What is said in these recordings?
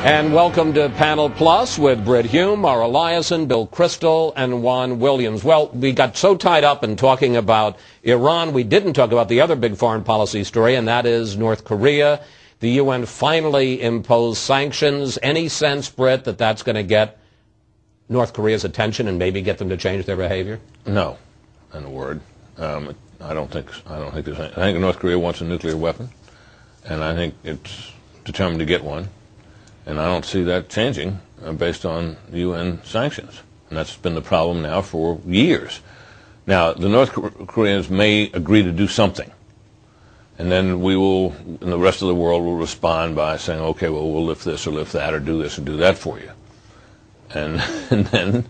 And welcome to Panel Plus with Brit Hume, Mara Liasson, Bill Kristol, and Juan Williams. Well, we got so tied up in talking about Iran, we didn't talk about the other big foreign policy story, and that is North Korea. The UN finally imposed sanctions. Any sense, Brit, that that's going to get North Korea's attention and maybe get them to change their behavior? No, in a word. I don't think there's any. I think North Korea wants a nuclear weapon, and I think it's determined to get one. And I don't see that changing based on UN sanctions. And that's been the problem now for years. Now, the North Koreans may agree to do something. And then we will, and the rest of the world will respond by saying, okay, well, we'll lift this or lift that or do this and do that for you. And then,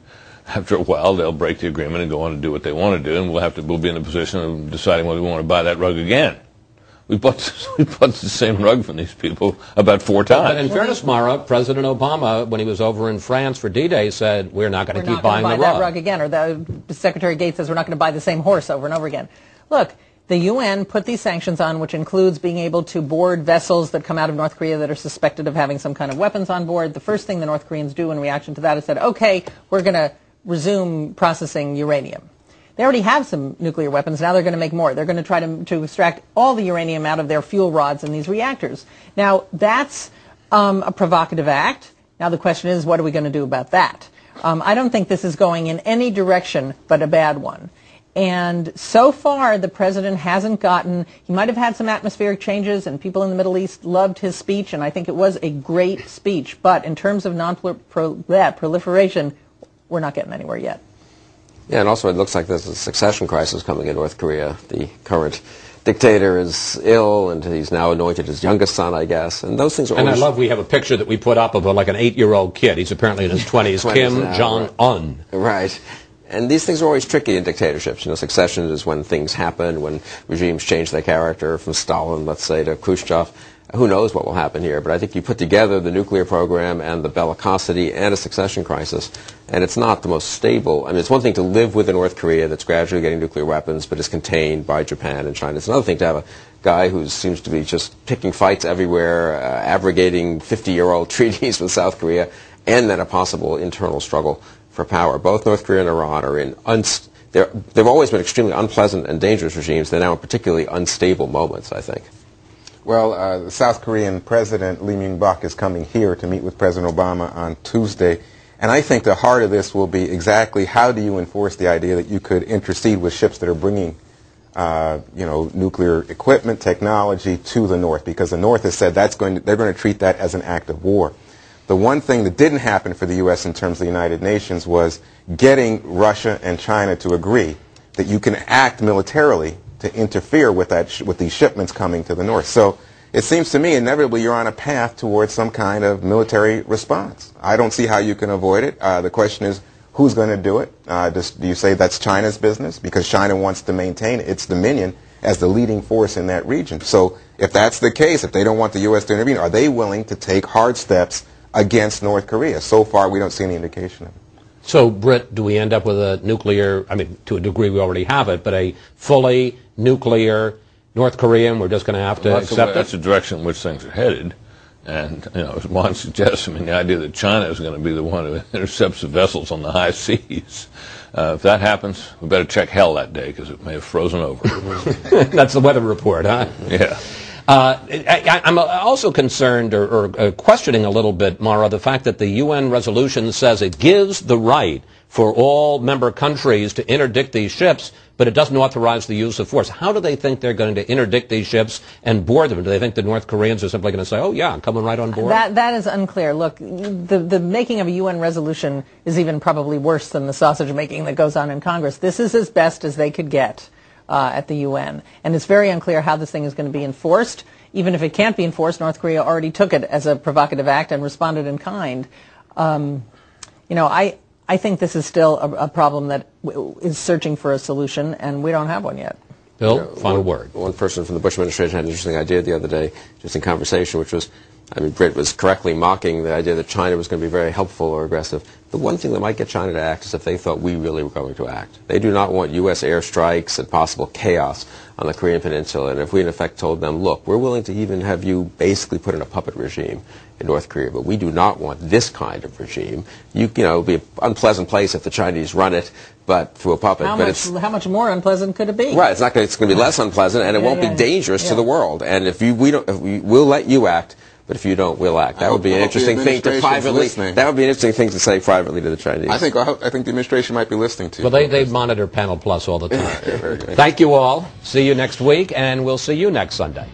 after a while, they'll break the agreement and go on to do what they want to do, and we'll be in a position of deciding whether we want to buy that rug again. We bought the same rug from these people about 4 times. But in fairness, Mara, President Obama, when he was over in France for D-Day, said, we're not going to keep buying the rug. that rug again. Or the Secretary Gates says, we're not going to buy the same horse over and over again. Look, the UN put these sanctions on, which includes being able to board vessels that come out of North Korea that are suspected of having some kind of weapons on board. The first thing the North Koreans do in reaction to that is said, okay, we're going to resume processing uranium. They already have some nuclear weapons. Now they're going to make more. They're going to try to extract all the uranium out of their fuel rods in these reactors. Now, that's a provocative act. Now the question is, what are we going to do about that? I don't think this is going in any direction but a bad one. And so far, the president hasn't gotten, he might have had some atmospheric changes, and people in the Middle East loved his speech, and I think it was a great speech. But in terms of non-proliferation, we're not getting anywhere yet. Yeah, and also it looks like there's a succession crisis coming in North Korea. The current dictator is ill, and he's now anointed his youngest son, I guess. And those things are And always... I love we have a picture that we put up of like an 8-year-old kid. He's apparently in his 20s, Kim Jong-un. Right. And these things are always tricky in dictatorships. You know, succession is when things happen, when regimes change their character from Stalin, let's say, to Khrushchev. Who knows what will happen here, but I think you put together the nuclear program and the bellicosity and a succession crisis, and it's not the most stable. I mean, it's one thing to live with a North Korea that's gradually getting nuclear weapons, but is contained by Japan and China. It's another thing to have a guy who seems to be just picking fights everywhere, abrogating 50-year-old treaties with South Korea, and then a possible internal struggle for power. Both North Korea and Iran are in they've always been extremely unpleasant and dangerous regimes. They're now in particularly unstable moments, I think. Well, the South Korean President Lee Myung-bak is coming here to meet with President Obama on Tuesday. And I think the heart of this will be exactly how do you enforce the idea that you could intercede with ships that are bringing, nuclear equipment, technology to the North, because the North has said they're going to treat that as an act of war. The one thing that didn't happen for the U.S. in terms of the United Nations was getting Russia and China to agree that you can act militarily to interfere with with these shipments coming to the North. So it seems to me inevitably you're on a path towards some kind of military response. I don't see how you can avoid it. The question is, who's going to do it? Do you say that's China's business? Because China wants to maintain its dominion as the leading force in that region. So if that's the case, if they don't want the U.S. to intervene, are they willing to take hard steps against North Korea? So far, we don't see any indication of it. So, Brit, do we end up with a nuclear, I mean, to a degree we already have it, but a fully nuclear North Korea, and we're just going to have to accept it? That's the direction in which things are headed. And, as Juan suggests, I mean, the idea that China is going to be the one who intercepts the vessels on the high seas, if that happens, we better check hell that day, because it may have frozen over. That's the weather report, huh? Yeah. I'm also concerned or questioning a little bit, Mara, the fact that the UN resolution says it gives the right for all member countries to interdict these ships, but it doesn't authorize the use of force. How do they think they're going to interdict these ships and board them? Do they think the North Koreans are simply going to say, oh, yeah, coming right on board? That is unclear. Look, the making of a UN resolution is even probably worse than the sausage making that goes on in Congress. This is as best as they could get at the UN. And it's very unclear how this thing is going to be enforced. Even if it can't be enforced, North Korea already took it as a provocative act and responded in kind. I think this is still a problem that is searching for a solution, and we don't have one yet. Bill, final word. One person from the Bush administration had an interesting idea the other day, just in conversation, which was, I mean, Britt was correctly mocking the idea that China was going to be very helpful or aggressive. The one thing that might get China to act is if they thought we really were going to act. They do not want U.S. airstrikes and possible chaos on the Korean Peninsula. And if we, in effect, told them, look, we're willing to even have you basically put in a puppet regime in North Korea, but we do not want this kind of regime. You know, it'd be an unpleasant place if the Chinese run it, but through a puppet. How much more unpleasant could it be? Right, it's going to be less unpleasant, and it won't be dangerous to the world. And if we'll let you act, but if you don't, we'll act. That would be an interesting thing to privately. That would be an interesting thing to say privately to the Chinese. I think the administration might be listening to you. Well, they monitor Panel Plus all the time. Thank you all. See you next week, and we'll see you next Sunday.